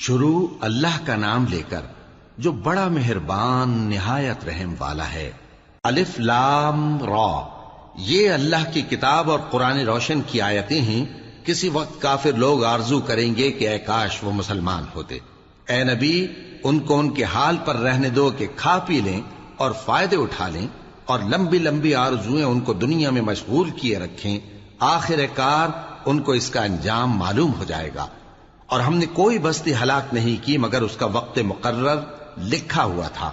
شروع اللہ کا نام لے کر جو بڑا مہربان نہایت رحم والا ہے۔ الف لام را، یہ اللہ کی کتاب اور قرآن روشن کی آیتیں ہیں۔ کسی وقت کافر لوگ آرزو کریں گے کہ اے کاش وہ مسلمان ہوتے۔ اے نبی، ان کو ان کے حال پر رہنے دو کہ کھا پی لیں اور فائدے اٹھا لیں، اور لمبی لمبی آرزویں ان کو دنیا میں مشغول کیے رکھیں۔ آخر کار ان کو اس کا انجام معلوم ہو جائے گا۔ اور ہم نے کوئی بستی ہلاک نہیں کی مگر اس کا وقت مقرر لکھا ہوا تھا۔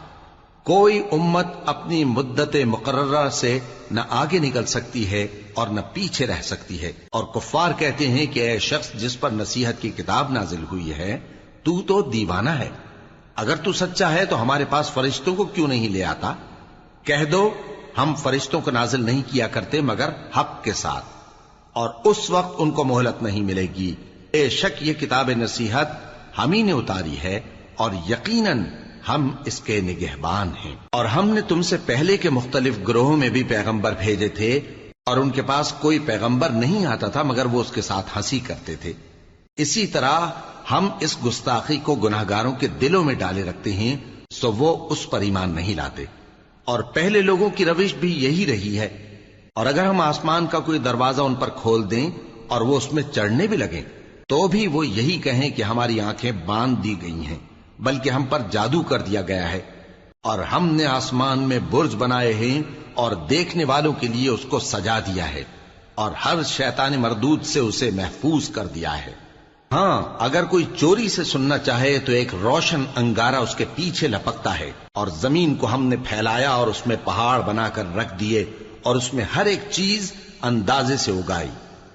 کوئی امت اپنی مدت مقررہ سے نہ آگے نکل سکتی ہے اور نہ پیچھے رہ سکتی ہے۔ اور کفار کہتے ہیں کہ اے شخص جس پر نصیحت کی کتاب نازل ہوئی ہے، تو دیوانہ ہے۔ اگر تو سچا ہے تو ہمارے پاس فرشتوں کو کیوں نہیں لے آتا؟ کہہ دو ہم فرشتوں کو نازل نہیں کیا کرتے مگر حق کے ساتھ، اور اس وقت ان کو مہلت نہیں ملے گی۔ بے شک یہ کتاب نصیحت ہم ہی نے اتاری ہے، اور یقیناً ہم اس کے نگہبان ہیں۔ اور ہم نے تم سے پہلے کے مختلف گروہوں میں بھی پیغمبر بھیجے تھے، اور ان کے پاس کوئی پیغمبر نہیں آتا تھا مگر وہ اس کے ساتھ ہنسی کرتے تھے۔ اسی طرح ہم اس گستاخی کو گناہگاروں کے دلوں میں ڈالے رکھتے ہیں، سو وہ اس پر ایمان نہیں لاتے۔ اور پہلے لوگوں کی روش بھی یہی رہی ہے۔ اور اگر ہم آسمان کا کوئی دروازہ ان پر کھول دیں اور وہ اس میں چڑھنے بھی لگیں تو بھی وہ یہی کہیں کہ ہماری آنکھیں باندھ دی گئی ہیں، بلکہ ہم پر جادو کر دیا گیا ہے۔ اور ہم نے آسمان میں برج بنائے ہیں اور دیکھنے والوں کے لیے اس کو سجا دیا ہے، اور ہر شیطان مردود سے اسے محفوظ کر دیا ہے۔ ہاں، اگر کوئی چوری سے سننا چاہے تو ایک روشن انگارہ اس کے پیچھے لپکتا ہے، اور زمین کو ہم نے پھیلایا اور اس میں پہاڑ بنا کر رکھ دیے، اور اس میں ہر ایک چیز اندازے سے اگائی۔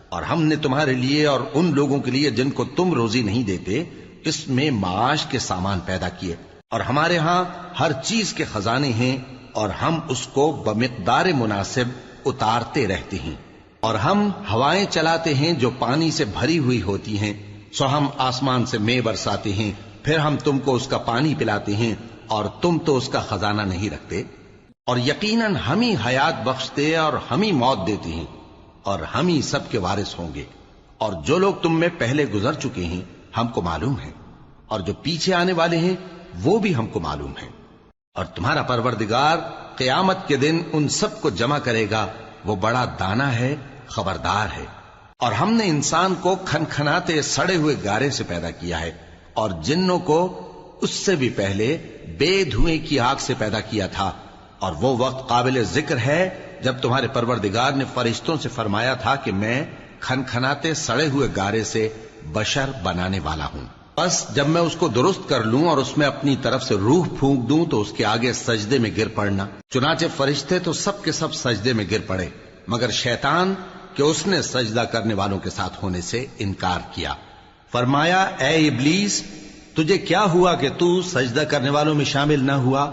اور ہم نے تمہارے لیے اور ان لوگوں کے لیے جن کو تم روزی نہیں دیتے اس میں معاش کے سامان پیدا کیے، اور ہمارے ہاں ہر چیز کے خزانے ہیں، اور ہم اس کو بمقدار مناسب اتارتے رہتے ہیں۔ اور ہم ہوائیں چلاتے ہیں جو پانی سے بھری ہوئی ہوتی ہیں، سو ہم آسمان سے مے برساتے ہیں، پھر ہم تم کو اس کا پانی پلاتے ہیں، اور تم تو اس کا خزانہ نہیں رکھتے۔ اور یقیناً ہم ہی حیات بخشتے اور ہم ہی موت دیتے ہیں، اور ہم ہی سب کے وارث ہوں گے۔ اور جو لوگ تم میں پہلے گزر چکے ہیں ہم کو معلوم ہے، اور جو پیچھے آنے والے ہیں وہ بھی ہم کو معلوم ہے۔ اور تمہارا پروردگار قیامت کے دن ان سب کو جمع کرے گا، وہ بڑا دانا ہے، خبردار ہے۔ اور ہم نے انسان کو کھنکھناتے سڑے ہوئے گارے سے پیدا کیا ہے، اور جنوں کو اس سے بھی پہلے بے دھوئیں کی آگ سے پیدا کیا تھا۔ اور وہ وقت قابل ذکر ہے جب تمہارے پروردگار نے فرشتوں سے فرمایا تھا کہ میں کھنکھناتے سڑے ہوئے گارے سے بشر بنانے والا ہوں، بس جب میں اس کو درست کر لوں اور اس میں اپنی طرف سے روح پھونک دوں تو اس کے آگے سجدے میں گر پڑنا۔ چنانچہ فرشتے تو سب کے سب سجدے میں گر پڑے مگر شیطان کہ اس نے سجدہ کرنے والوں کے ساتھ ہونے سے انکار کیا۔ فرمایا اے ابلیس، تجھے کیا ہوا کہ تو سجدہ کرنے والوں میں شامل نہ ہوا؟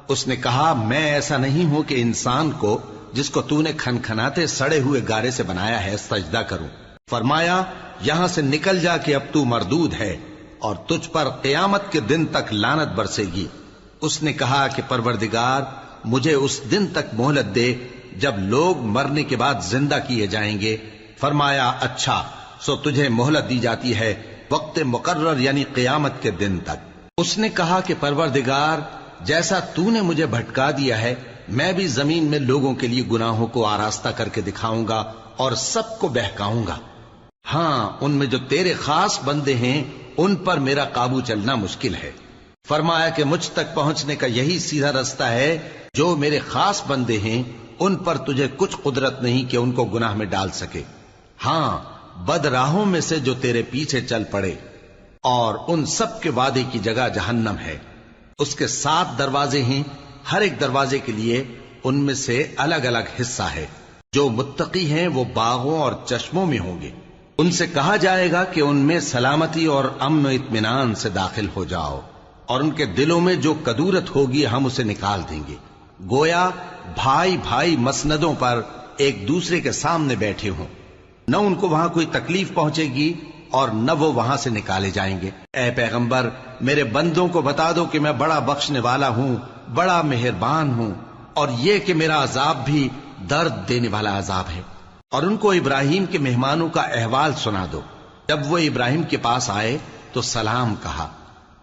اس نے کہا میں ایسا نہیں ہوں کہ انسان کو جس کو تو نے کھنکھناتے سڑے ہوئے گارے سے بنایا ہے سجدہ کروں۔ فرمایا یہاں سے نکل جا کہ اب تو مردود ہے، اور تجھ پر قیامت کے دن تک لعنت برسے گی۔ اس نے کہا کہ پروردگار مجھے اس دن تک مہلت دے جب لوگ مرنے کے بعد زندہ کیے جائیں گے۔ فرمایا اچھا، سو تجھے مہلت دی جاتی ہے وقت مقرر یعنی قیامت کے دن تک۔ اس نے کہا کہ پروردگار جیسا تو نے مجھے بھٹکا دیا ہے میں بھی زمین میں لوگوں کے لیے گناہوں کو آراستہ کر کے دکھاؤں گا اور سب کو بہکاؤں گا۔ ہاں، ان میں جو تیرے خاص بندے ہیں ان پر میرا قابو چلنا مشکل ہے۔ فرمایا کہ مجھ تک پہنچنے کا یہی سیدھا رستہ ہے، جو میرے خاص بندے ہیں ان پر تجھے کچھ قدرت نہیں کہ ان کو گناہ میں ڈال سکے۔ ہاں، بد راہوں میں سے جو تیرے پیچھے چل پڑے، اور ان سب کے وعدے کی جگہ جہنم ہے۔ اس کے 7 دروازے ہیں، ہر ایک دروازے کے لیے ان میں سے الگ الگ حصہ ہے۔ جو متقی ہیں وہ باغوں اور چشموں میں ہوں گے۔ ان سے کہا جائے گا کہ ان میں سلامتی اور امن و اطمینان سے داخل ہو جاؤ، اور ان کے دلوں میں جو کدورت ہوگی ہم اسے نکال دیں گے، گویا بھائی بھائی مسندوں پر ایک دوسرے کے سامنے بیٹھے ہوں۔ نہ ان کو وہاں کوئی تکلیف پہنچے گی اور نہ وہ وہاں سے نکالے جائیں گے۔ اے پیغمبر میرے بندوں کو بتا دو کہ میں بڑا بخشنے والا ہوں، بڑا مہربان ہوں، اور یہ کہ میرا عذاب بھی درد دینے والا عذاب ہے۔ اور ان کو ابراہیم کے مہمانوں کا احوال سنا دو۔ جب وہ ابراہیم کے پاس آئے تو سلام کہا،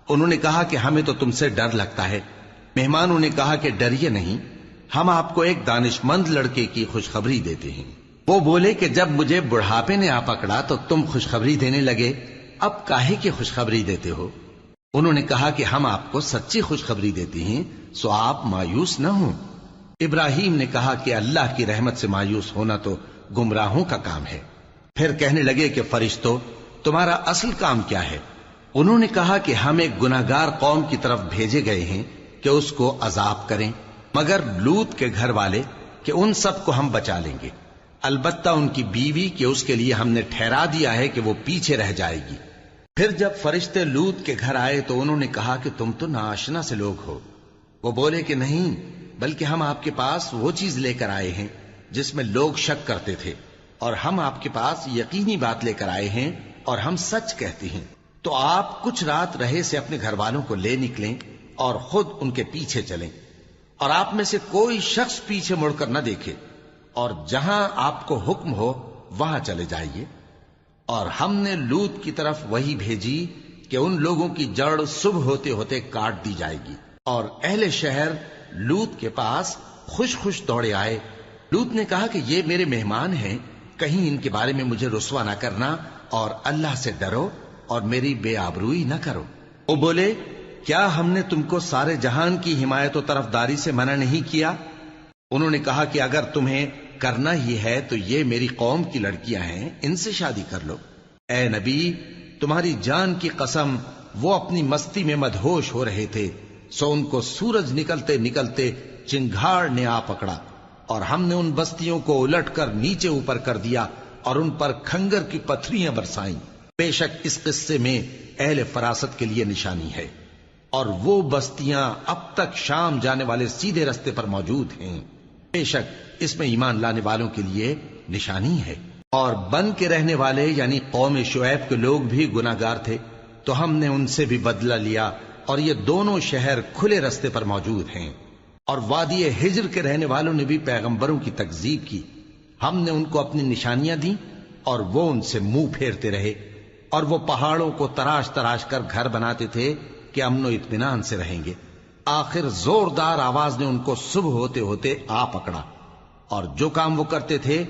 انہوں نے کہا کہ ہمیں تو تم سے ڈر لگتا ہے۔ مہمانوں نے کہا کہ ڈریے نہیں، ہم آپ کو ایک دانشمند لڑکے کی خوشخبری دیتے ہیں۔ وہ بولے کہ جب مجھے بڑھاپے نے آ پکڑا تو تم خوشخبری دینے لگے، اب کاہے کی خوشخبری دیتے ہو؟ انہوں نے کہا کہ ہم آپ کو سچی خوشخبری دیتے ہیں، سو آپ مایوس نہ ہوں۔ ابراہیم نے کہا کہ اللہ کی رحمت سے مایوس ہونا تو گمراہوں کا کام ہے۔ پھر کہنے لگے کہ فرشتوں، تمہارا اصل کام کیا ہے؟ انہوں نے کہا کہ ہم ایک گناہگار قوم کی طرف بھیجے گئے ہیں کہ اس کو عذاب کریں، مگر لوط کے گھر والے کہ ان سب کو ہم بچا لیں گے، البتہ ان کی بیوی کہ اس کے لیے ہم نے ٹھہرا دیا ہے کہ وہ پیچھے رہ جائے گی۔ پھر جب فرشتے لوط کے گھر آئے تو انہوں نے کہا کہ تم تو ناآشنا سے لوگ ہو۔ وہ بولے کہ نہیں، بلکہ ہم آپ کے پاس وہ چیز لے کر آئے ہیں جس میں لوگ شک کرتے تھے، اور ہم آپ کے پاس یقینی بات لے کر آئے ہیں اور ہم سچ کہتے ہیں۔ تو آپ کچھ رات رہے سے اپنے گھر والوں کو لے نکلیں اور خود ان کے پیچھے چلیں، اور آپ میں سے کوئی شخص پیچھے مڑ کر نہ دیکھے، اور جہاں آپ کو حکم ہو وہاں چلے جائیے۔ اور ہم نے لوط کی طرف وہی بھیجی کہ ان لوگوں کی جڑ صبح ہوتے ہوتے کاٹ دی جائے گی، اور اہل شہر لوط کے پاس خوش خوش دوڑے آئے۔ لوط نے کہا کہ یہ میرے مہمان ہیں، کہیں ان کے بارے میں مجھے رسوا نہ کرنا، اور اللہ سے ڈرو اور میری بے آبروئی نہ کرو۔ وہ بولے، کیا ہم نے تم کو سارے جہان کی حمایت و طرفداری سے منع نہیں کیا؟ انہوں نے کہا کہ اگر تمہیں کرنا ہی ہے تو یہ میری قوم کی لڑکیاں ہیں، ان سے شادی کر لو۔ اے نبی، تمہاری جان کی قسم، وہ اپنی مستی میں مدہوش ہو رہے تھے، سو ان کو سورج نکلتے نکلتے چنگھاڑ نے آ پکڑا، اور ہم نے ان بستیوں کو الٹ کر نیچے اوپر کر دیا اور ان پر کھنگر کی پتھریاں برسائیں۔ بے شک اس قصے میں اہل فراست کے لیے نشانی ہے، اور وہ بستیاں اب تک شام جانے والے سیدھے رستے پر موجود ہیں۔ بے شک اس میں ایمان لانے والوں کے لیے نشانی ہے۔ اور بن کے رہنے والے یعنی قوم شعیب کے لوگ بھی گناہگار تھے، تو ہم نے ان سے بھی بدلہ لیا، اور یہ دونوں شہر کھلے رستے پر موجود ہیں۔ اور وادی ہجر کے رہنے والوں نے بھی پیغمبروں کی تکذیب کی، ہم نے ان کو اپنی نشانیاں دی اور وہ ان سے منہ پھیرتے رہے، اور وہ پہاڑوں کو تراش تراش کر گھر بناتے تھے کہ امن و اطمینان سے رہیں گے۔ آخر زوردار آواز نے ان کو صبح ہوتے ہوتے آ پکڑا، اور جو کام وہ کرتے تھے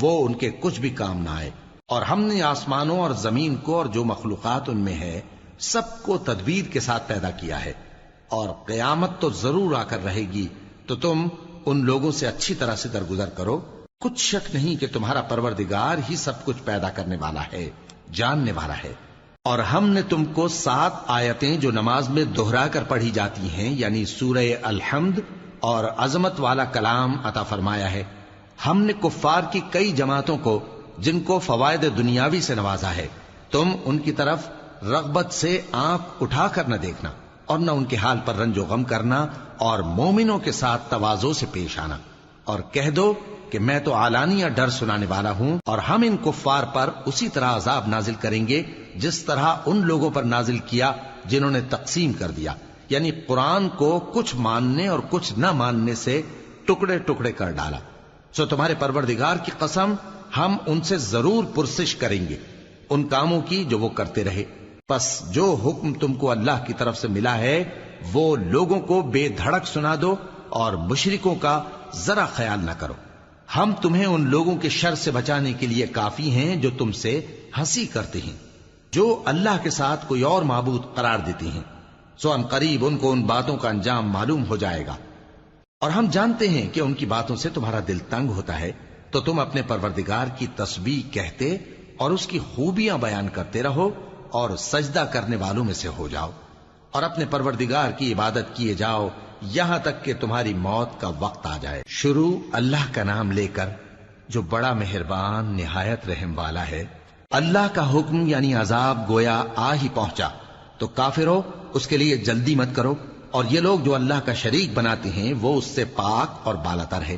وہ ان کے کچھ بھی کام نہ آئے۔ اور ہم نے آسمانوں اور زمین کو اور جو مخلوقات ان میں ہے سب کو تدبیر کے ساتھ پیدا کیا ہے، اور قیامت تو ضرور آ کر رہے گی، تو تم ان لوگوں سے اچھی طرح سے درگزر کرو۔ کچھ شک نہیں کہ تمہارا پروردگار ہی سب کچھ پیدا کرنے والا ہے، جاننے والا ہے۔ اور ہم نے تم کو 7 آیتیں جو نماز میں دہرا کر پڑھی جاتی ہیں، یعنی سورہ الحمد اور عظمت والا کلام عطا فرمایا ہے۔ ہم نے کفار کی کئی جماعتوں کو جن کو فوائد دنیاوی سے نوازا ہے، تم ان کی طرف رغبت سے آنکھ اٹھا کر نہ دیکھنا، اور نہ ان کے حال پر رنج و غم کرنا، اور مومنوں کے ساتھ تواضع سے پیش آنا، اور کہہ دو کہ میں تو اعلانیہ ڈر سنانے والا ہوں، اور ہم ان کفار پر اسی طرح عذاب نازل کریں گے جس طرح ان لوگوں پر نازل کیا جنہوں نے تقسیم کر دیا، یعنی قرآن کو کچھ ماننے اور کچھ نہ ماننے سے ٹکڑے ٹکڑے کر ڈالا۔ سو تمہارے پروردگار کی قسم، ہم ان سے ضرور پرسش کریں گے ان کاموں کی جو وہ کرتے رہے۔ پس جو حکم تم کو اللہ کی طرف سے ملا ہے وہ لوگوں کو بے دھڑک سنا دو، اور مشرکوں کا ذرا خیال نہ کرو۔ ہم تمہیں ان لوگوں کے شر سے بچانے کے لیے کافی ہیں جو تم سے ہنسی کرتے ہیں، جو اللہ کے ساتھ کوئی اور معبود قرار دیتے ہیں، سو ان قریب ان کو ان باتوں کا انجام معلوم ہو جائے گا۔ اور ہم جانتے ہیں کہ ان کی باتوں سے تمہارا دل تنگ ہوتا ہے، تو تم اپنے پروردگار کی تسبیح کہتے اور اس کی خوبیاں بیان کرتے رہو، اور سجدہ کرنے والوں میں سے ہو جاؤ، اور اپنے پروردگار کی عبادت کیے جاؤ یہاں تک کہ تمہاری موت کا وقت آ جائے۔ شروع اللہ کا نام لے کر جو بڑا مہربان نہایت رحم والا ہے۔ اللہ کا حکم یعنی عذاب گویا آ ہی پہنچا، تو کافروں اس کے لیے جلدی مت کرو، اور یہ لوگ جو اللہ کا شریک بناتے ہیں وہ اس سے پاک اور بالاتر ہے۔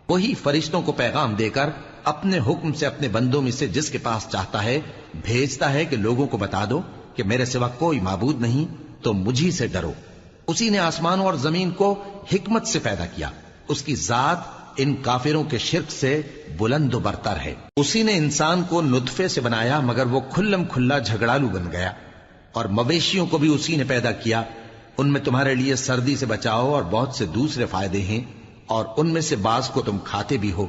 وہی فرشتوں کو پیغام دے کر اپنے حکم سے اپنے بندوں میں سے جس کے پاس چاہتا ہے بھیجتا ہے کہ لوگوں کو بتا دو کہ میرے سوا کوئی معبود نہیں، تو مجھی سے ڈرو۔ اسی نے آسمانوں اور زمین کو حکمت سے پیدا کیا، اس کی ذات ان کافروں کے شرک سے بلند و برتر ہے۔ اسی نے انسان کو نطفے سے بنایا، مگر وہ کھلم کھلا جھگڑالو بن گیا، اور مویشیوں کو بھی اسی نے پیدا کیا، ان میں تمہارے لیے سردی سے بچاؤ اور بہت سے دوسرے فائدے ہیں، اور ان میں سے بعض کو تم کھاتے بھی ہو۔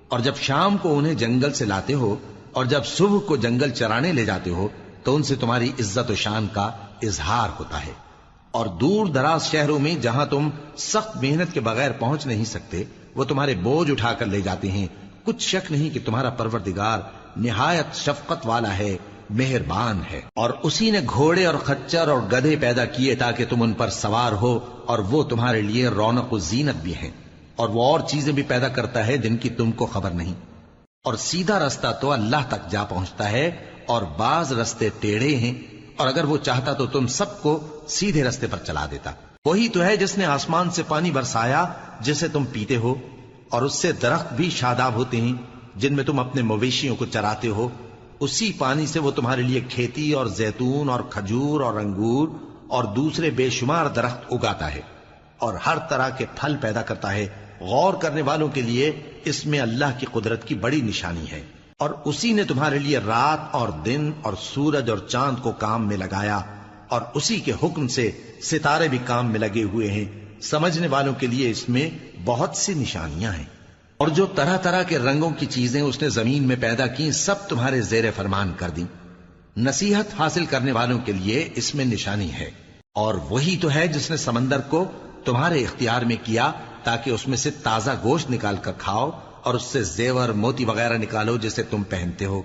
اور جب شام کو انہیں جنگل سے لاتے ہو اور جب صبح کو جنگل چرانے لے جاتے ہو تو ان سے تمہاری عزت و شان کا اظہار ہوتا ہے۔ اور دور دراز شہروں میں جہاں تم سخت محنت کے بغیر پہنچ نہیں سکتے، وہ تمہارے بوجھ اٹھا کر لے جاتے ہیں۔ کچھ شک نہیں کہ تمہارا پروردگار نہایت شفقت والا ہے، مہربان ہے۔ اور اسی نے گھوڑے اور خچر اور گدھے پیدا کیے تاکہ تم ان پر سوار ہو، اور وہ تمہارے لیے رونق و زینت بھی ہیں۔ اور وہ اور چیزیں بھی پیدا کرتا ہے جن کی تم کو خبر نہیں۔ اور سیدھا رستہ تو اللہ تک جا پہنچتا ہے، اور بعض رستے ٹیڑھے ہیں، اور اگر وہ چاہتا تو تم سب کو سیدھے رستے پر چلا دیتا۔ وہی تو ہے جس نے آسمان سے پانی برسایا جسے تم پیتے ہو، اور اس سے درخت بھی شاداب ہوتے ہیں جن میں تم اپنے مویشیوں کو چراتے ہو۔ اسی پانی سے وہ تمہارے لیے کھیتی اور زیتون اور کھجور اور انگور اور دوسرے بے شمار درخت اگاتا ہے، اور ہر طرح کے پھل پیدا کرتا ہے۔ غور کرنے والوں کے لیے اس میں اللہ کی قدرت کی بڑی نشانی ہے۔ اور اسی نے تمہارے لیے رات اور دن اور سورج اور چاند کو کام میں لگایا، اور اسی کے حکم سے ستارے بھی کام میں لگے ہوئے ہیں۔ سمجھنے والوں کے لیے اس میں بہت سی نشانیاں ہیں۔ اور جو طرح طرح کے رنگوں کی چیزیں اس نے زمین میں پیدا کی سب تمہارے زیر فرمان کر دیں۔ نصیحت حاصل کرنے والوں کے لیے اس میں نشانی ہے۔ اور وہی تو ہے جس نے سمندر کو تمہارے اختیار میں کیا تاکہ اس میں سے تازہ گوشت نکال کر کھاؤ، اور اس سے زیور موتی وغیرہ نکالو جسے تم پہنتے ہو۔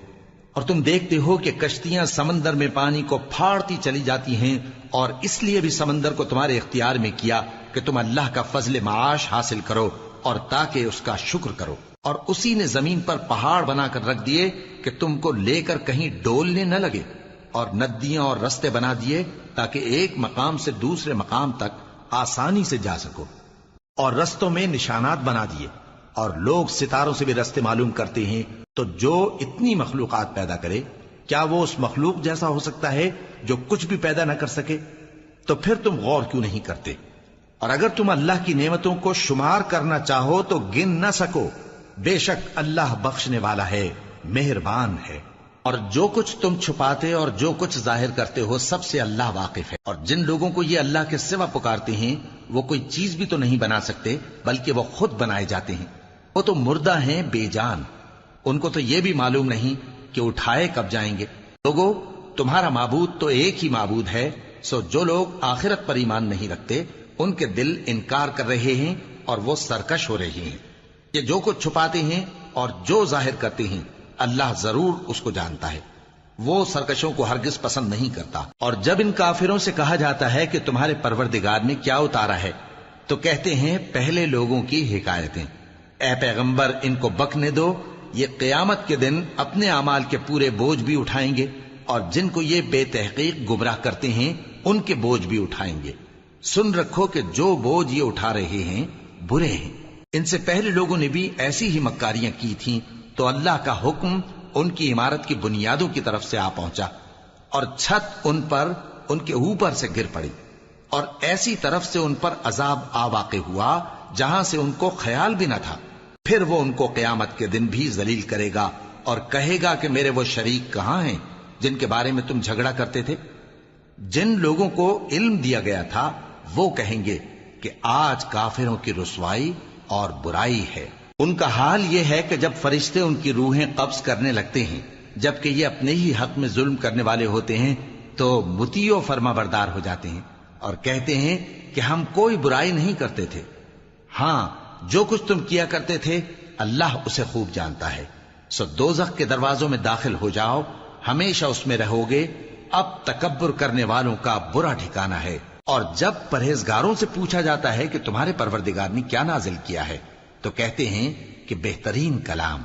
اور تم دیکھتے ہو کہ کشتیاں سمندر میں پانی کو پھاڑتی چلی جاتی ہیں، اور اس لیے بھی سمندر کو تمہارے اختیار میں کیا کہ تم اللہ کا فضل معاش حاصل کرو اور تاکہ اس کا شکر کرو۔ اور اسی نے زمین پر پہاڑ بنا کر رکھ دیے کہ تم کو لے کر کہیں ڈولنے نہ لگے، اور ندیاں اور رستے بنا دیے تاکہ ایک مقام سے دوسرے مقام تک آسانی سے جا سکو، اور رستوں میں نشانات بنا دیے۔ اور لوگ ستاروں سے بھی رستے معلوم کرتے ہیں۔ تو جو اتنی مخلوقات پیدا کرے، کیا وہ اس مخلوق جیسا ہو سکتا ہے جو کچھ بھی پیدا نہ کر سکے؟ تو پھر تم غور کیوں نہیں کرتے؟ اور اگر تم اللہ کی نعمتوں کو شمار کرنا چاہو تو گن نہ سکو۔ بے شک اللہ بخشنے والا ہے، مہربان ہے۔ اور جو کچھ تم چھپاتے اور جو کچھ ظاہر کرتے ہو سب سے اللہ واقف ہے۔ اور جن لوگوں کو یہ اللہ کے سوا پکارتے ہیں وہ کوئی چیز بھی تو نہیں بنا سکتے، بلکہ وہ خود بنائے جاتے ہیں۔ وہ تو مردہ ہیں، بے جان، ان کو تو یہ بھی معلوم نہیں کہ اٹھائے کب جائیں گے۔ لوگو، تمہارا معبود تو ایک ہی معبود ہے، سو جو لوگ آخرت پر ایمان نہیں رکھتے ان کے دل انکار کر رہے ہیں اور وہ سرکش ہو رہے ہیں۔ یہ جو کچھ چھپاتے ہیں اور جو ظاہر کرتے ہیں اللہ ضرور اس کو جانتا ہے۔ وہ سرکشوں کو ہرگز پسند نہیں کرتا۔ اور جب ان کافروں سے کہا جاتا ہے کہ تمہارے پروردگار نے کیا اتارا ہے تو کہتے ہیں پہلے لوگوں کی حکایتیں۔ اے پیغمبر، ان کو بکنے دو، یہ قیامت کے دن اپنے اعمال کے پورے بوجھ بھی اٹھائیں گے، اور جن کو یہ بے تحقیق گمراہ کرتے ہیں ان کے بوجھ بھی اٹھائیں گے۔ سن رکھو کہ جو بوجھ یہ اٹھا رہے ہیں برے ہیں۔ ان سے پہلے لوگوں نے بھی ایسی ہی مکاریاں کی تھیں، تو اللہ کا حکم ان کی عمارت کی بنیادوں کی طرف سے آ پہنچا، اور چھت ان پر ان کے اوپر سے گر پڑی، اور ایسی طرف سے ان پر عذاب آ واقع ہوا جہاں سے ان کو خیال بھی نہ تھا۔ پھر وہ ان کو قیامت کے دن بھی ذلیل کرے گا اور کہے گا کہ میرے وہ شریک کہاں ہیں جن کے بارے میں تم جھگڑا کرتے تھے؟ جن لوگوں کو علم دیا گیا تھا وہ کہیں گے کہ آج کافروں کی رسوائی اور برائی ہے۔ ان کا حال یہ ہے کہ جب فرشتے ان کی روحیں قبض کرنے لگتے ہیں جبکہ یہ اپنے ہی حق میں ظلم کرنے والے ہوتے ہیں تو مطیع و فرما بردار ہو جاتے ہیں اور کہتے ہیں کہ ہم کوئی برائی نہیں کرتے تھے۔ ہاں، جو کچھ تم کیا کرتے تھے اللہ اسے خوب جانتا ہے۔ سو دوزخ کے دروازوں میں داخل ہو جاؤ، ہمیشہ اس میں رہو گے۔ اب تکبر کرنے والوں کا برا ٹھکانہ ہے۔ اور جب پرہیزگاروں سے پوچھا جاتا ہے کہ تمہارے پروردگار نے کیا نازل کیا ہے تو کہتے ہیں کہ بہترین کلام۔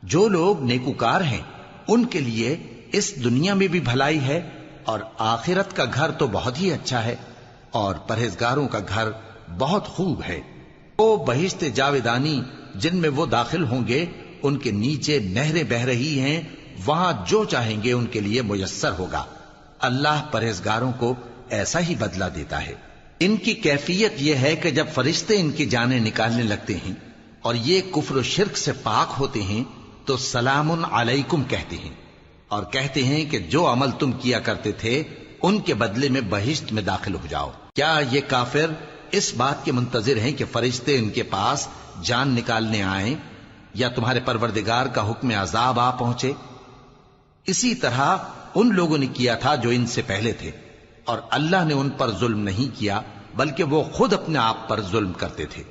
جو لوگ نیکوکار ہیں ان کے لیے اس دنیا میں بھی بھلائی ہے اور آخرت کا گھر تو بہت ہی اچھا ہے، اور پرہیزگاروں کا گھر بہت خوب ہے۔ وہ بہشت جاویدانی جن میں وہ داخل ہوں گے، ان کے نیچے نہریں بہ رہی ہیں، وہاں جو چاہیں گے ان کے لیے میسر ہوگا۔ اللہ پرہیزگاروں کو ایسا ہی بدلہ دیتا ہے۔ ان کی کیفیت یہ ہے کہ جب فرشتے ان کی جانیں نکالنے لگتے ہیں اور یہ کفر و شرک سے پاک ہوتے ہیں تو سلام علیکم کہتے ہیں، اور کہتے ہیں کہ جو عمل تم کیا کرتے تھے ان کے بدلے میں بہشت میں داخل ہو جاؤ۔ کیا یہ کافر اس بات کے منتظر ہیں کہ فرشتے ان کے پاس جان نکالنے آئیں یا تمہارے پروردگار کا حکم عذاب آ پہنچے؟ اسی طرح ان لوگوں نے کیا تھا جو ان سے پہلے تھے، اور اللہ نے ان پر ظلم نہیں کیا بلکہ وہ خود اپنے آپ پر ظلم کرتے تھے۔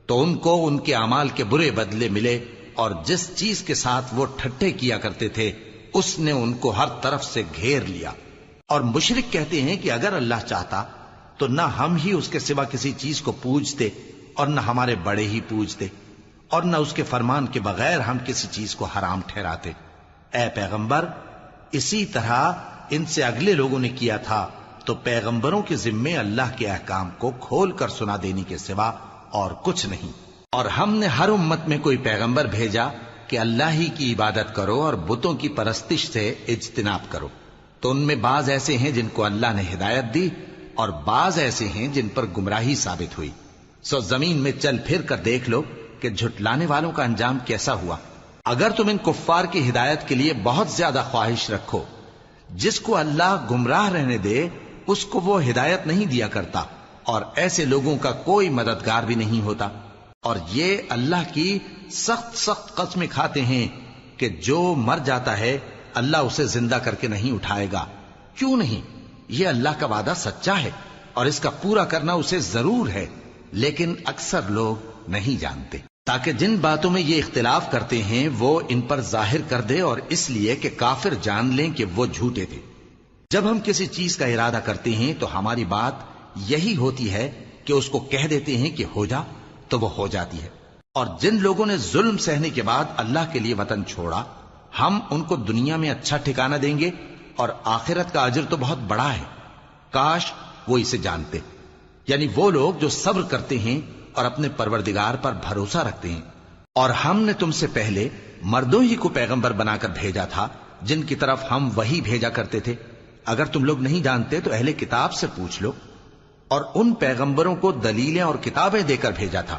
تو ان کو ان کے اعمال کے برے بدلے ملے، اور جس چیز کے ساتھ وہ ٹھٹھے کیا کرتے تھے اس نے ان کو ہر طرف سے گھیر لیا۔ اور مشرک کہتے ہیں کہ اگر اللہ چاہتا تو نہ ہم ہی اس کے سوا کسی چیز کو پوجتے اور نہ ہمارے بڑے ہی پوجتے، اور نہ اس کے فرمان کے بغیر ہم کسی چیز کو حرام ٹھہراتے۔ اے پیغمبر، اسی طرح ان سے اگلے لوگوں نے کیا تھا، تو پیغمبروں کے ذمے اللہ کے احکام کو کھول کر سنا دینے کے سوا اور کچھ نہیں۔ اور ہم نے ہر امت میں کوئی پیغمبر بھیجا کہ اللہ ہی کی عبادت کرو اور بتوں کی پرستش سے اجتناب کرو، تو ان میں بعض ایسے ہیں جن کو اللہ نے ہدایت دی اور بعض ایسے ہیں جن پر گمراہی ثابت ہوئی۔ سو زمین میں چل پھر کر دیکھ لو کہ جھٹلانے والوں کا انجام کیسا ہوا۔ اگر تم ان کفار کی ہدایت کے لیے بہت زیادہ خواہش رکھو، جس کو اللہ گمراہ رہنے دے اس کو وہ ہدایت نہیں دیا کرتا، اور ایسے لوگوں کا کوئی مددگار بھی نہیں ہوتا۔ اور یہ اللہ کی سخت سخت قسمیں کھاتے ہیں کہ جو مر جاتا ہے اللہ اسے زندہ کر کے نہیں اٹھائے گا۔ کیوں نہیں؟ یہ اللہ کا وعدہ سچا ہے اور اس کا پورا کرنا اسے ضرور ہے، لیکن اکثر لوگ نہیں جانتے۔ تاکہ جن باتوں میں یہ اختلاف کرتے ہیں وہ ان پر ظاہر کر دے، اور اس لیے کہ کافر جان لیں کہ وہ جھوٹے تھے۔ جب ہم کسی چیز کا ارادہ کرتے ہیں تو ہماری بات یہی ہوتی ہے کہ اس کو کہہ دیتے ہیں کہ ہو جا، تو وہ ہو جاتی ہے۔ اور جن لوگوں نے ظلم سہنے کے بعد اللہ کے لیے وطن چھوڑا، ہم ان کو دنیا میں اچھا ٹھکانہ دیں گے، اور آخرت کا اجر تو بہت بڑا ہے۔ کاش وہ اسے جانتے، یعنی وہ لوگ جو صبر کرتے ہیں اور اپنے پروردگار پر بھروسہ رکھتے ہیں۔ اور ہم نے تم سے پہلے مردوں ہی کو پیغمبر بنا کر بھیجا تھا جن کی طرف ہم وحی بھیجا کرتے تھے۔ اگر تم لوگ نہیں جانتے تو اہل کتاب سے پوچھ لو۔ اور ان پیغمبروں کو دلیلیں اور کتابیں دے کر بھیجا تھا،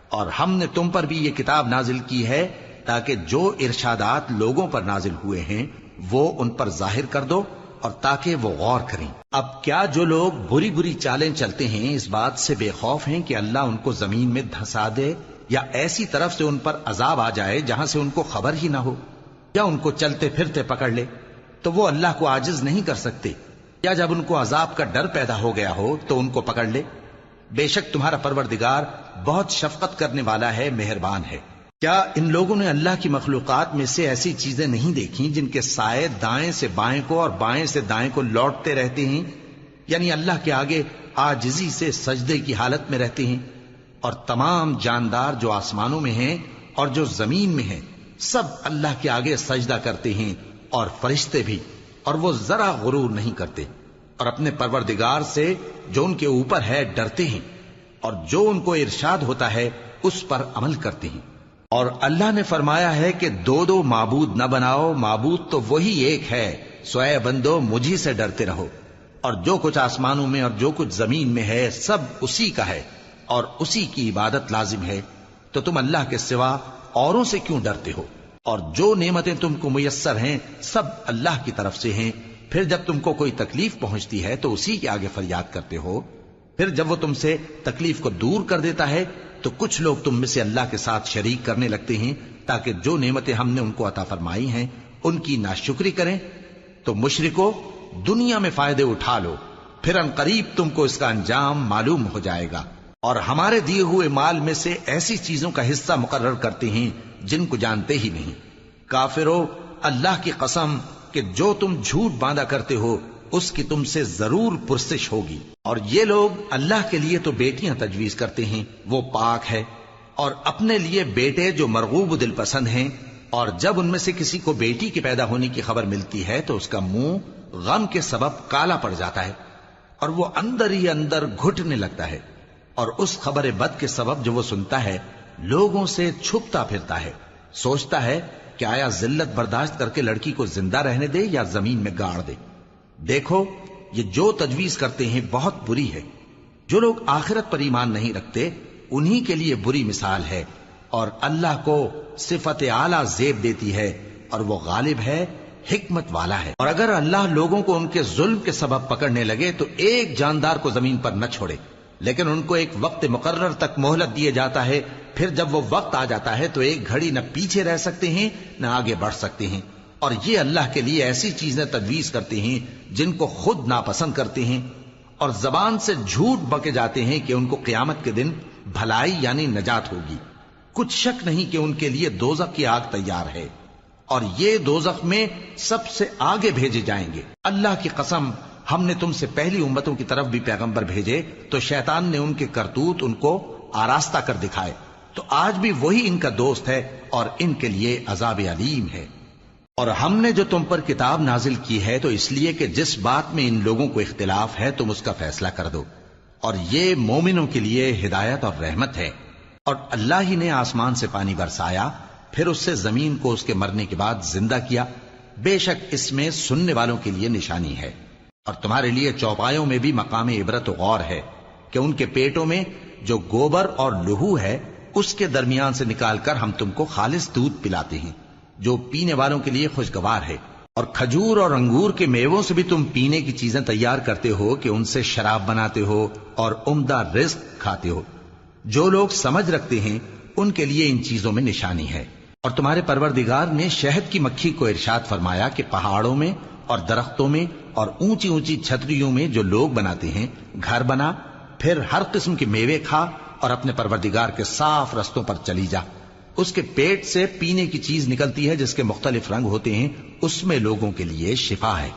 اور ہم نے تم پر بھی یہ کتاب نازل کی ہے تاکہ جو ارشادات لوگوں پر نازل ہوئے ہیں وہ ان پر ظاہر کر دو، اور تاکہ وہ غور کریں۔ اب کیا جو لوگ بری بری چالیں چلتے ہیں اس بات سے بے خوف ہیں کہ اللہ ان کو زمین میں دھسا دے، یا ایسی طرف سے ان پر عذاب آ جائے جہاں سے ان کو خبر ہی نہ ہو، یا ان کو چلتے پھرتے پکڑ لے تو وہ اللہ کو عاجز نہیں کر سکتے، یا جب ان کو عذاب کا ڈر پیدا ہو گیا ہو تو ان کو پکڑ لے؟ بے شک تمہارا پروردگار بہت شفقت کرنے والا ہے، مہربان ہے۔ کیا ان لوگوں نے اللہ کی مخلوقات میں سے ایسی چیزیں نہیں دیکھی جن کے سائے دائیں سے بائیں کو اور بائیں سے دائیں کو لوٹتے رہتے ہیں، یعنی اللہ کے آگے عاجزی سے سجدے کی حالت میں رہتے ہیں؟ اور تمام جاندار جو آسمانوں میں ہیں اور جو زمین میں ہیں سب اللہ کے آگے سجدہ کرتے ہیں، اور فرشتے بھی، اور وہ ذرا غرور نہیں کرتے، اور اپنے پروردگار سے جو ان کے اوپر ہے ڈرتے ہیں، اور جو ان کو ارشاد ہوتا ہے اس پر عمل کرتے ہیں۔ اور اللہ نے فرمایا ہے کہ دو دو معبود نہ بناؤ، معبود تو وہی ایک ہے، سو اے بندو مجھی سے ڈرتے رہو۔ اور جو کچھ آسمانوں میں اور جو کچھ زمین میں ہے سب اسی کا ہے، اور اسی کی عبادت لازم ہے، تو تم اللہ کے سوا اوروں سے کیوں ڈرتے ہو؟ اور جو نعمتیں تم کو میسر ہیں سب اللہ کی طرف سے ہیں۔ پھر جب تم کو کوئی تکلیف پہنچتی ہے تو اسی کے آگے فریاد کرتے ہو، پھر جب وہ تم سے تکلیف کو دور کر دیتا ہے تو کچھ لوگ تم میں سے اللہ کے ساتھ شریک کرنے لگتے ہیں تاکہ جو نعمتیں ہم نے ان کو عطا فرمائی ہیں ان کی ناشکری کریں۔ تو مشرکو، دنیا میں فائدے اٹھا لو، پھر ان قریب تم کو اس کا انجام معلوم ہو جائے گا۔ اور ہمارے دیے ہوئے مال میں سے ایسی چیزوں کا حصہ مقرر کرتے ہیں جن کو جانتے ہی نہیں۔ کافرو، اللہ کی قسم کہ جو تم جھوٹ باندھا کرتے ہو اس کی تم سے ضرور پرسش ہوگی۔ اور یہ لوگ اللہ کے لیے تو بیٹیاں تجویز کرتے ہیں، وہ پاک ہے، اور اپنے لیے بیٹے جو مرغوب دل پسند ہیں، اور جب ان میں سے کسی کو بیٹی کے پیدا ہونے کی خبر ملتی ہے تو اس کا منہ غم کے سبب کالا پڑ جاتا ہے، اور وہ اندر ہی اندر گھٹنے لگتا ہے، اور اس خبر بد کے سبب جو وہ سنتا ہے لوگوں سے چھپتا پھرتا ہے، سوچتا ہے کہ آیا ذلت برداشت کر کے لڑکی کو زندہ رہنے دے یا زمین میں گاڑ دے۔ دیکھو، یہ جو تجویز کرتے ہیں بہت بری ہے۔ جو لوگ آخرت پر ایمان نہیں رکھتے انہی کے لیے بری مثال ہے، اور اللہ کو صفت اعلیٰ زیب دیتی ہے، اور وہ غالب ہے، حکمت والا ہے۔ اور اگر اللہ لوگوں کو ان کے ظلم کے سبب پکڑنے لگے تو ایک جاندار کو زمین پر نہ چھوڑے، لیکن ان کو ایک وقت مقرر تک مہلت دیے جاتا ہے، پھر جب وہ وقت آ جاتا ہے تو ایک گھڑی نہ پیچھے رہ سکتے ہیں نہ آگے بڑھ سکتے ہیں۔ اور یہ اللہ کے لیے ایسی چیزیں تجویز کرتے ہیں جن کو خود ناپسند کرتے ہیں، اور زبان سے جھوٹ بکے جاتے ہیں کہ ان کو قیامت کے دن بھلائی یعنی نجات ہوگی۔ کچھ شک نہیں کہ ان کے لیے دوزخ کی آگ تیار ہے، اور یہ دوزخ میں سب سے آگے بھیجے جائیں گے۔ اللہ کی قسم، ہم نے تم سے پہلی امتوں کی طرف بھی پیغمبر بھیجے تو شیطان نے ان کے کرتوت ان کو آراستہ کر دکھائے، تو آج بھی وہی ان کا دوست ہے اور ان کے لیے عذاب علیم ہے۔ اور ہم نے جو تم پر کتاب نازل کی ہے تو اس لیے کہ جس بات میں ان لوگوں کو اختلاف ہے تم اس کا فیصلہ کر دو، اور یہ مومنوں کے لیے ہدایت اور رحمت ہے۔ اور اللہ ہی نے آسمان سے پانی برسایا، پھر اس سے زمین کو اس کے مرنے کے بعد زندہ کیا، بے شک اس میں سننے والوں کے لیے نشانی ہے۔ اور تمہارے لیے چوپایوں میں بھی مقام عبرت و غور ہے کہ ان کے پیٹوں میں جو گوبر اور لہو ہے اس کے درمیان سے نکال کر ہم تم کو خالص دودھ پلاتے ہیں جو پینے والوں کے لیے خوشگوار ہے، اور کھجور اور انگور کے میووں سے بھی تم پینے کی چیزیں تیار کرتے ہو کہ ان سے شراب بناتے ہو اور عمدہ رزق کھاتے ہو۔ جو لوگ سمجھ رکھتے ہیں ان کے لیے ان چیزوں میں نشانی ہے۔ اور تمہارے پروردگار نے شہد کی مکھی کو ارشاد فرمایا کہ پہاڑوں میں اور درختوں میں اور اونچی اونچی چھتریوں میں جو لوگ بناتے ہیں گھر بنا، پھر ہر قسم کے میوے کھا اور اپنے پروردگار کے صاف رستوں پر چلی جا۔ اس کے پیٹ سے پینے کی چیز نکلتی ہے جس کے مختلف رنگ ہوتے ہیں، اس میں لوگوں کے لیے شفا ہے،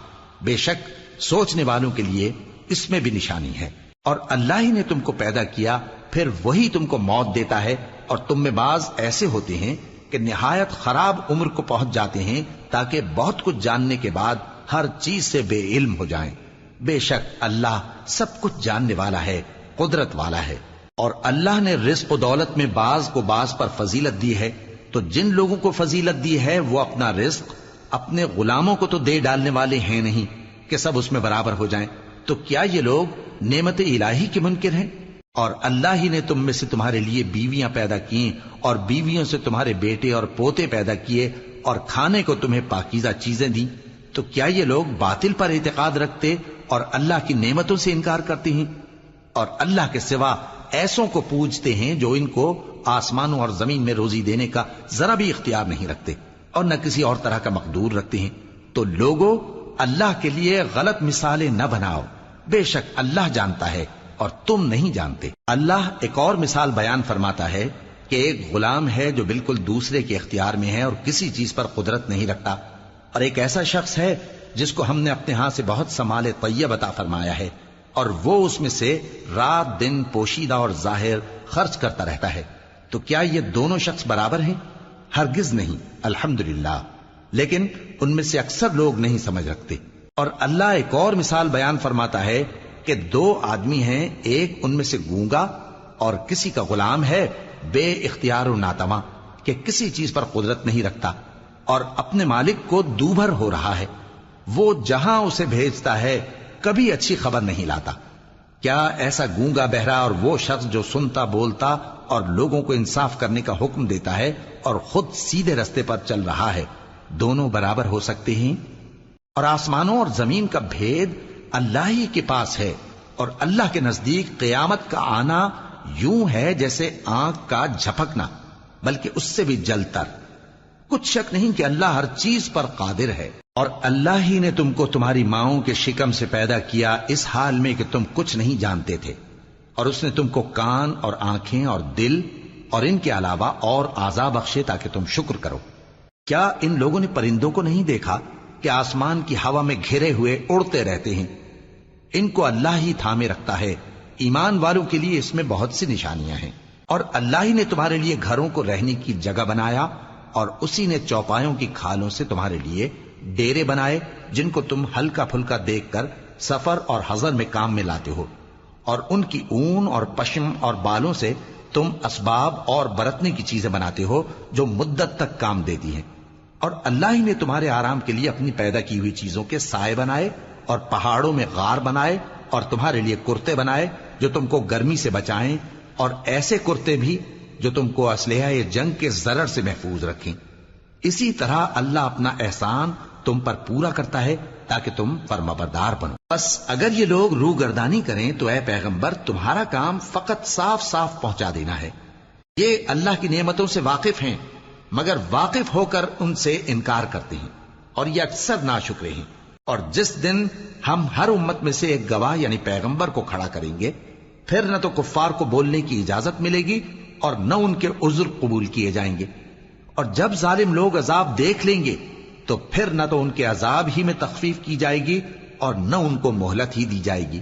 بے شک سوچنے والوں کے لیے اس میں بھی نشانی ہے۔ اور اللہ ہی نے تم کو پیدا کیا، پھر وہی تم کو موت دیتا ہے، اور تم میں بعض ایسے ہوتے ہیں کہ نہایت خراب عمر کو پہنچ جاتے ہیں تاکہ بہت کچھ جاننے کے بعد ہر چیز سے بے علم ہو جائیں۔ بے شک اللہ سب کچھ جاننے والا ہے، قدرت والا ہے۔ اور اللہ نے رزق و دولت میں بعض کو بعض پر فضیلت دی ہے، تو جن لوگوں کو فضیلت دی ہے وہ اپنا رزق اپنے غلاموں کو تو دے ڈالنے والے ہیں نہیں کہ سب اس میں برابر ہو جائیں، تو کیا یہ لوگ نعمت الہی کے منکر ہیں؟ اور اللہ ہی نے تم میں سے تمہارے لیے بیویاں پیدا کی اور بیویوں سے تمہارے بیٹے اور پوتے پیدا کیے اور کھانے کو تمہیں پاکیزہ چیزیں دیں، تو کیا یہ لوگ باطل پر اعتقاد رکھتے اور اللہ کی نعمتوں سے انکار کرتے ہیں؟ اور اللہ کے سوا ایسوں کو پوجتے ہیں جو ان کو آسمانوں اور زمین میں روزی دینے کا ذرا بھی اختیار نہیں رکھتے اور نہ کسی اور طرح کا مقدور رکھتے ہیں۔ تو لوگوں، اللہ کے لیے غلط مثالیں نہ بناؤ، بے شک اللہ جانتا ہے اور تم نہیں جانتے۔ اللہ ایک اور مثال بیان فرماتا ہے کہ ایک غلام ہے جو بالکل دوسرے کے اختیار میں ہے اور کسی چیز پر قدرت نہیں رکھتا، اور ایک ایسا شخص ہے جس کو ہم نے اپنے ہاں سے بہت سا مال طیب عطا فرمایا ہے اور وہ اس میں سے رات دن پوشیدہ اور ظاہر خرچ کرتا رہتا ہے، تو کیا یہ دونوں شخص برابر ہیں؟ ہرگز نہیں، الحمدللہ، لیکن ان میں سے اکثر لوگ نہیں سمجھ رکھتے۔ اور اللہ ایک اور مثال بیان فرماتا ہے کہ دو آدمی ہیں، ایک ان میں سے گونگا اور کسی کا غلام ہے بے اختیار و ناتواں کہ کسی چیز پر قدرت نہیں رکھتا اور اپنے مالک کو دوبھر ہو رہا ہے، وہ جہاں اسے بھیجتا ہے کبھی اچھی خبر نہیں لاتا۔ کیا ایسا گونگا بہرا اور وہ شخص جو سنتا بولتا اور لوگوں کو انصاف کرنے کا حکم دیتا ہے اور خود سیدھے رستے پر چل رہا ہے، دونوں برابر ہو سکتے ہیں؟ اور آسمانوں اور زمین کا بھید اللہ ہی کے پاس ہے، اور اللہ کے نزدیک قیامت کا آنا یوں ہے جیسے آنکھ کا جھپکنا، بلکہ اس سے بھی جلتر۔ کچھ شک نہیں کہ اللہ ہر چیز پر قادر ہے۔ اور اللہ ہی نے تم کو تمہاری ماؤں کے شکم سے پیدا کیا اس حال میں کہ تم کچھ نہیں جانتے تھے، اور اس نے تم کو کان اور آنکھیں اور دل اور ان کے علاوہ اور اعضاء بخشے تاکہ تم شکر کرو۔ کیا ان لوگوں نے پرندوں کو نہیں دیکھا کہ آسمان کی ہوا میں گھرے ہوئے اڑتے رہتے ہیں؟ ان کو اللہ ہی تھامے رکھتا ہے۔ ایمان والوں کے لیے اس میں بہت سی نشانیاں ہیں۔ اور اللہ ہی نے تمہارے لیے گھروں کو رہنے کی جگہ بنایا، اور اسی نے چوپایوں کی کھالوں سے تمہارے لیے ڈیرے بنائے جن کو تم ہلکا پھلکا دیکھ کر سفر اور حضر میں کام میں لاتے ہو، اور ان کی اون اور پشم اور بالوں سے تم اسباب اور برتنے کی چیزیں بناتے ہو جو مدت تک کام دیتی ہیں۔ اور اللہ ہی نے تمہارے آرام کے لیے اپنی پیدا کی ہوئی چیزوں کے سائے بنائے اور پہاڑوں میں غار بنائے اور تمہارے لیے کرتے بنائے جو تم کو گرمی سے بچائیں، اور ایسے کرتے بھی جو تم کو اسلحہ جنگ کے ضرر سے محفوظ رکھیں۔ اسی طرح اللہ اپنا احسان تم پر پورا کرتا ہے تاکہ تم فرمانبردار بنو۔ بس اگر یہ لوگ روگردانی کریں تو اے پیغمبر تمہارا کام فقط صاف صاف پہنچا دینا ہے۔ یہ اللہ کی نعمتوں سے واقف ہیں مگر واقف ہو کر ان سے انکار کرتے ہیں اور یہ اکثر ناشکرے ہیں۔ اور جس دن ہم ہر امت میں سے ایک گواہ یعنی پیغمبر کو کھڑا کریں گے پھر نہ تو کفار کو بولنے کی اجازت ملے گی اور نہ ان کے عذر قبول کیے جائیں گے، اور جب ظالم لوگ عذاب دیکھ لیں گے تو پھر نہ تو ان کے عذاب ہی میں تخفیف کی جائے گی اور نہ ان کو مہلت ہی دی جائے گی۔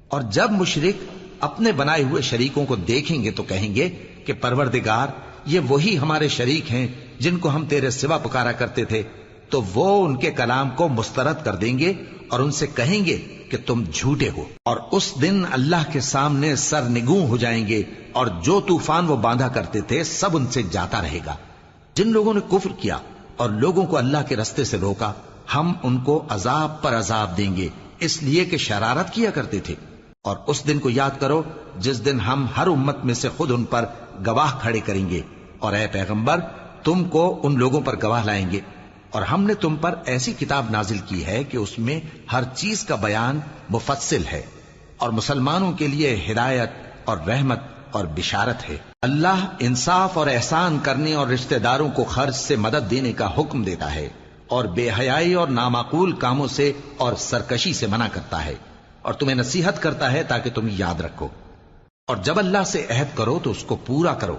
اور جب مشرک اپنے بنائے ہوئے شریکوں کو دیکھیں گے تو کہیں گے کہ پروردگار یہ وہی ہمارے شریک ہیں جن کو ہم تیرے سوا پکارا کرتے تھے، تو وہ ان کے کلام کو مسترد کر دیں گے اور ان سے کہیں گے کہ تم جھوٹے ہو، اور اس دن اللہ کے سامنے سرنگوں ہو جائیں گے اور جو طوفان وہ باندھا کرتے تھے سب ان سے جاتا رہے گا۔ جن لوگوں نے کفر کیا اور لوگوں کو اللہ کے رستے سے روکا ہم ان کو عذاب پر عذاب دیں گے اس لیے کہ شرارت کیا کرتے تھے۔ اور اس دن کو یاد کرو جس دن ہم ہر امت میں سے خود ان پر گواہ کھڑے کریں گے، اور اے پیغمبر تم کو ان لوگوں پر گواہ لائیں گے، اور ہم نے تم پر ایسی کتاب نازل کی ہے کہ اس میں ہر چیز کا بیان مفصل ہے اور مسلمانوں کے لیے ہدایت اور رحمت اور بشارت ہے۔ اللہ انصاف اور احسان کرنے اور رشتہ داروں کو خرچ سے مدد دینے کا حکم دیتا ہے اور بے حیائی اور نامعقول کاموں سے اور سرکشی سے منع کرتا ہے، اور تمہیں نصیحت کرتا ہے تاکہ تم یاد رکھو۔ اور جب اللہ سے عہد کرو تو اس کو پورا کرو،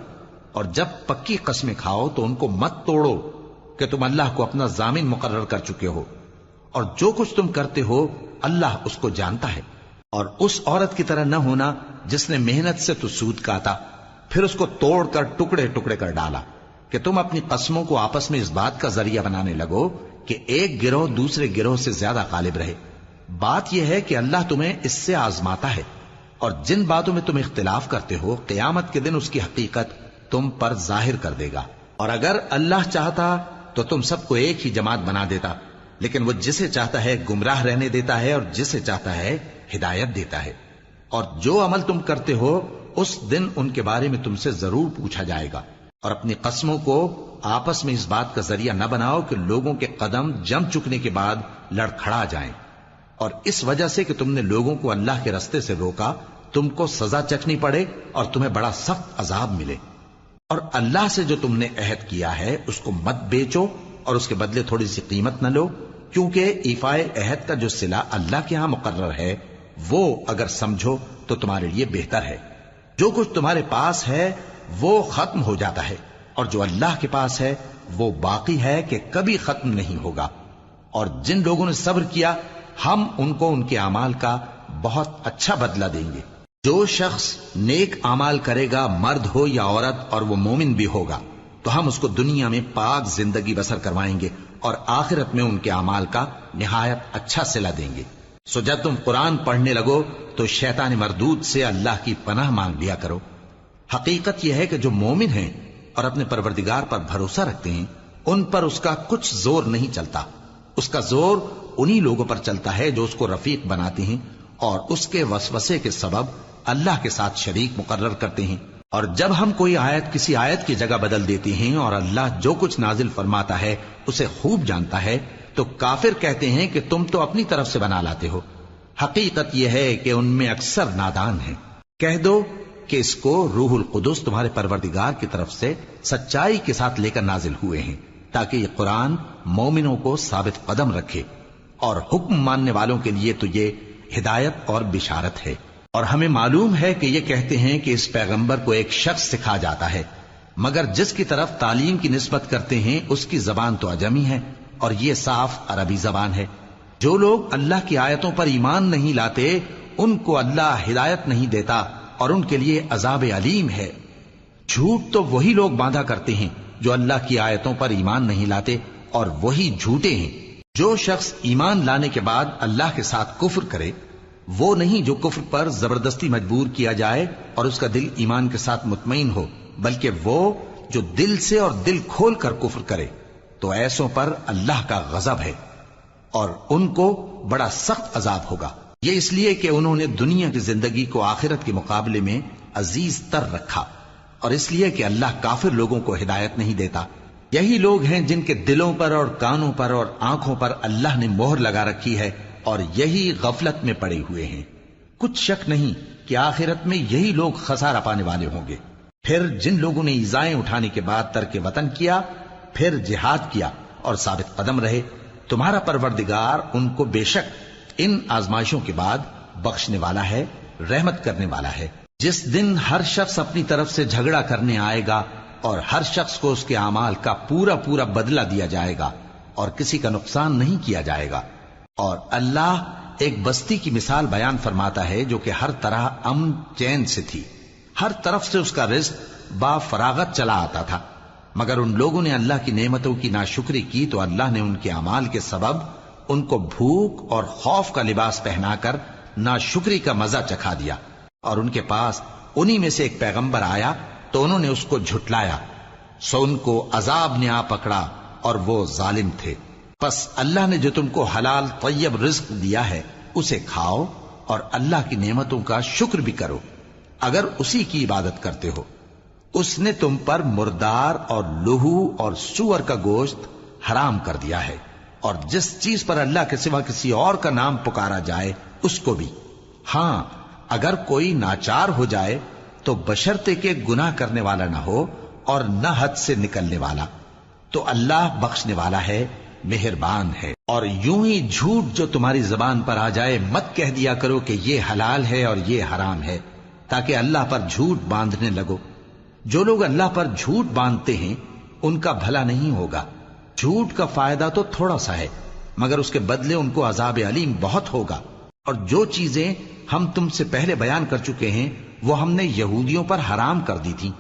اور جب پکی قسمیں کھاؤ تو ان کو مت توڑو کہ تم اللہ کو اپنا ضامن مقرر کر چکے ہو، اور جو کچھ تم کرتے ہو اللہ اس کو جانتا ہے۔ اور اس عورت کی طرح نہ ہونا جس نے محنت سے تو سود کاتا پھر اس کو توڑ کر ٹکڑے ٹکڑے کر ڈالا، کہ تم اپنی قسموں کو آپس میں اس بات کا ذریعہ بنانے لگو کہ ایک گروہ دوسرے گروہ سے زیادہ غالب رہے۔ بات یہ ہے کہ اللہ تمہیں اس سے آزماتا ہے، اور جن باتوں میں تم اختلاف کرتے ہو قیامت کے دن اس کی حقیقت تم پر ظاہر کر دے گا۔ اور اگر اللہ چاہتا تو تم سب کو ایک ہی جماعت بنا دیتا، لیکن وہ جسے چاہتا ہے گمراہ رہنے دیتا ہے اور جسے چاہتا ہے ہدایت دیتا ہے۔ اور جو عمل تم کرتے ہو اس دن ان کے بارے میں تم سے ضرور پوچھا جائے گا۔ اور اپنی قسموں کو آپس میں اس بات کا ذریعہ نہ بناؤ کہ لوگوں کے قدم جم چکنے کے بعد لڑکھڑا جائیں، اور اس وجہ سے کہ تم نے لوگوں کو اللہ کے رستے سے روکا تم کو سزا چکھنی پڑے اور تمہیں بڑا سخت عذاب ملے۔ اور اللہ سے جو تم نے عہد کیا ہے اس کو مت بیچو اور اس کے بدلے تھوڑی سی قیمت نہ لو، کیونکہ ایفائے عہد کا جو صلہ اللہ کے ہاں مقرر ہے وہ اگر سمجھو تو تمہارے لیے بہتر ہے۔ جو کچھ تمہارے پاس ہے وہ ختم ہو جاتا ہے، اور جو اللہ کے پاس ہے وہ باقی ہے کہ کبھی ختم نہیں ہوگا۔ اور جن لوگوں نے صبر کیا ہم ان کو ان کے اعمال کا بہت اچھا بدلہ دیں گے۔ جو شخص نیک اعمال کرے گا مرد ہو یا عورت اور وہ مومن بھی ہوگا تو ہم اس کو دنیا میں پاک زندگی بسر کروائیں گے اور آخرت میں ان کے اعمال کا نہایت اچھا صلہ دیں گے۔ سو جب تم قرآن پڑھنے لگو تو شیطان مردود سے اللہ کی پناہ مانگ لیا کرو۔ حقیقت یہ ہے کہ جو مومن ہیں اور اپنے پروردگار پر بھروسہ رکھتے ہیں ان پر اس کا کچھ زور نہیں چلتا۔ اس کا زور انہی لوگوں پر چلتا ہے جو اس کو رفیق بناتے ہیں اور اس کے وسوسے کے سبب اللہ کے ساتھ شریک مقرر کرتے ہیں۔ اور جب ہم کوئی آیت کسی آیت کی جگہ بدل دیتے ہیں اور اللہ جو کچھ نازل فرماتا ہے اسے خوب جانتا ہے تو کافر کہتے ہیں کہ تم تو اپنی طرف سے بنا لاتے ہو۔ حقیقت یہ ہے کہ ان میں اکثر نادان ہیں۔ کہہ دو کہ اس کو روح القدس تمہارے پروردگار کی طرف سے سچائی کے ساتھ لے کر نازل ہوئے ہیں تاکہ یہ قرآن مومنوں کو ثابت قدم رکھے، اور حکم ماننے والوں کے لیے تو یہ ہدایت اور بشارت ہے۔ اور ہمیں معلوم ہے کہ یہ کہتے ہیں کہ اس پیغمبر کو ایک شخص سکھا جاتا ہے، مگر جس کی طرف تعلیم کی نسبت کرتے ہیں اس کی زبان تو عجمی ہے اور یہ صاف عربی زبان ہے۔ جو لوگ اللہ کی آیتوں پر ایمان نہیں لاتے ان کو اللہ ہدایت نہیں دیتا اور ان کے لیے عذاب علیم ہے۔ جھوٹ تو وہی لوگ باندھا کرتے ہیں جو اللہ کی آیتوں پر ایمان نہیں لاتے، اور وہی جھوٹے ہیں۔ جو شخص ایمان لانے کے بعد اللہ کے ساتھ کفر کرے وہ نہیں جو کفر پر زبردستی مجبور کیا جائے اور اس کا دل ایمان کے ساتھ مطمئن ہو، بلکہ وہ جو دل سے اور دل کھول کر کفر کرے تو ایسوں پر اللہ کا غضب ہے اور ان کو بڑا سخت عذاب ہوگا۔ یہ اس لیے کہ انہوں نے دنیا کی زندگی کو آخرت کے مقابلے میں عزیز تر رکھا، اور اس لیے کہ اللہ کافر لوگوں کو ہدایت نہیں دیتا یہی لوگ ہیں جن کے دلوں پر اور کانوں پر اور آنکھوں پر اللہ نے مہر لگا رکھی ہے اور یہی غفلت میں پڑے ہوئے ہیں۔ کچھ شک نہیں کہ آخرت میں یہی لوگ خسارہ پانے والے ہوں گے۔ پھر جن لوگوں نے ایذائیں اٹھانے کے بعد ترک وطن کیا، پھر جہاد کیا اور ثابت قدم رہے، تمہارا پروردگار ان کو بے شک ان آزمائشوں کے بعد بخشنے والا ہے، رحمت کرنے والا ہے۔ جس دن ہر شخص اپنی طرف سے جھگڑا کرنے آئے گا اور ہر شخص کو اس کے اعمال کا پورا پورا بدلہ دیا جائے گا اور کسی کا نقصان نہیں کیا جائے گا۔ اور اللہ ایک بستی کی مثال بیان فرماتا ہے جو کہ ہر طرح امن چین سے تھی، ہر طرف سے اس کا رزق با فراغت چلا آتا تھا، مگر ان لوگوں نے اللہ کی نعمتوں کی ناشکری کی تو اللہ نے ان کے اعمال کے سبب ان کو بھوک اور خوف کا لباس پہنا کر ناشکری کا مزہ چکھا دیا۔ اور ان کے پاس انہی میں سے ایک پیغمبر آیا تو انہوں نے اس کو جھٹلایا، سو ان کو عذاب نے آ پکڑا اور وہ ظالم تھے۔ پس اللہ نے جو تم کو حلال طیب رزق دیا ہے اسے کھاؤ اور اللہ کی نعمتوں کا شکر بھی کرو اگر اسی کی عبادت کرتے ہو۔ اس نے تم پر مردار اور لہو اور سور کا گوشت حرام کر دیا ہے، اور جس چیز پر اللہ کے سوا کسی اور کا نام پکارا جائے اس کو بھی۔ ہاں اگر کوئی ناچار ہو جائے تو بشرطے کہ گناہ کرنے والا نہ ہو اور نہ حد سے نکلنے والا، تو اللہ بخشنے والا ہے، مہربان ہے۔ اور یوں ہی جھوٹ جو تمہاری زبان پر آ جائے مت کہہ دیا کرو کہ یہ حلال ہے اور یہ حرام ہے، تاکہ اللہ پر جھوٹ باندھنے لگو۔ جو لوگ اللہ پر جھوٹ باندھتے ہیں ان کا بھلا نہیں ہوگا۔ جھوٹ کا فائدہ تو تھوڑا سا ہے، مگر اس کے بدلے ان کو عذاب علیم بہت ہوگا۔ اور جو چیزیں ہم تم سے پہلے بیان کر چکے ہیں وہ ہم نے یہودیوں پر حرام کر دی تھی،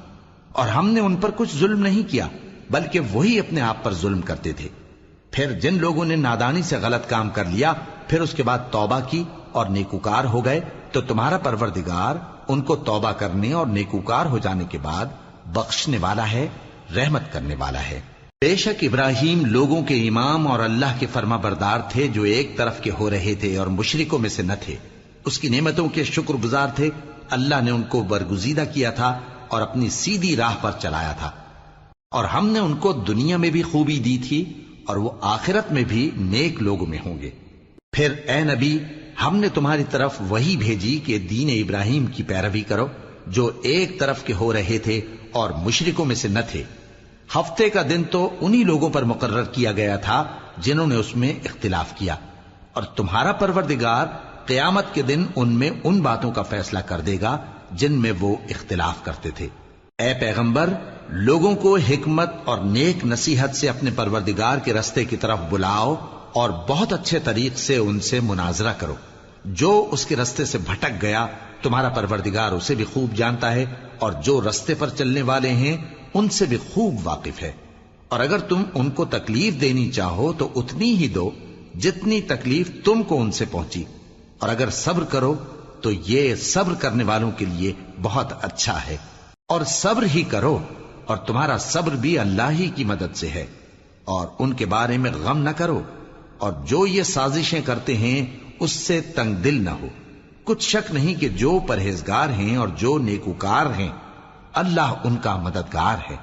اور ہم نے ان پر کچھ ظلم نہیں کیا بلکہ وہی اپنے آپ پر ظلم کرتے تھے۔ پھر جن لوگوں نے نادانی سے غلط کام کر لیا پھر اس کے بعد توبہ کی اور نیکوکار ہو گئے تو تمہارا پروردگار ان کو توبہ کرنے اور نیکوکار ہو جانے کے بعد بخشنے والا ہے، رحمت کرنے والا ہے۔ بے شک ابراہیم لوگوں کے امام اور اللہ کے فرما بردار تھے جو ایک طرف کے ہو رہے تھے اور مشرکوں میں سے نہ تھے۔ اس کی نعمتوں کے شکر گزار تھے۔ اللہ نے ان کو برگزیدہ کیا تھا اور اپنی سیدھی راہ پر چلایا تھا، اور ہم نے ان کو دنیا میں بھی خوبی دی تھی اور وہ آخرت میں بھی نیک لوگوں میں ہوں گے۔ پھر اے نبی ہم نے تمہاری طرف وہی بھیجی کہ دین ابراہیم کی پیروی کرو جو ایک طرف کے ہو رہے تھے اور مشرکوں میں سے نہ تھے۔ ہفتے کا دن تو انہی لوگوں پر مقرر کیا گیا تھا جنہوں نے اس میں اختلاف کیا، اور تمہارا پروردگار قیامت کے دن ان میں ان باتوں کا فیصلہ کر دے گا جن میں وہ اختلاف کرتے تھے۔ اے پیغمبر لوگوں کو حکمت اور نیک نصیحت سے اپنے پروردگار کے رستے کی طرف بلاؤ اور بہت اچھے طریق سے ان سے مناظرہ کرو۔ جو اس کے رستے سے بھٹک گیا تمہارا پروردگار اسے بھی خوب جانتا ہے، اور جو رستے پر چلنے والے ہیں ان سے بھی خوب واقف ہے۔ اور اگر تم ان کو تکلیف دینی چاہو تو اتنی ہی دو جتنی تکلیف تم کو ان سے پہنچی، اور اگر صبر کرو تو یہ صبر کرنے والوں کے لیے بہت اچھا ہے۔ اور صبر ہی کرو، اور تمہارا صبر بھی اللہ ہی کی مدد سے ہے، اور ان کے بارے میں غم نہ کرو، اور جو یہ سازشیں کرتے ہیں اس سے تنگ دل نہ ہو۔ کچھ شک نہیں کہ جو پرہیزگار ہیں اور جو نیکوکار ہیں اللہ ان کا مددگار ہے۔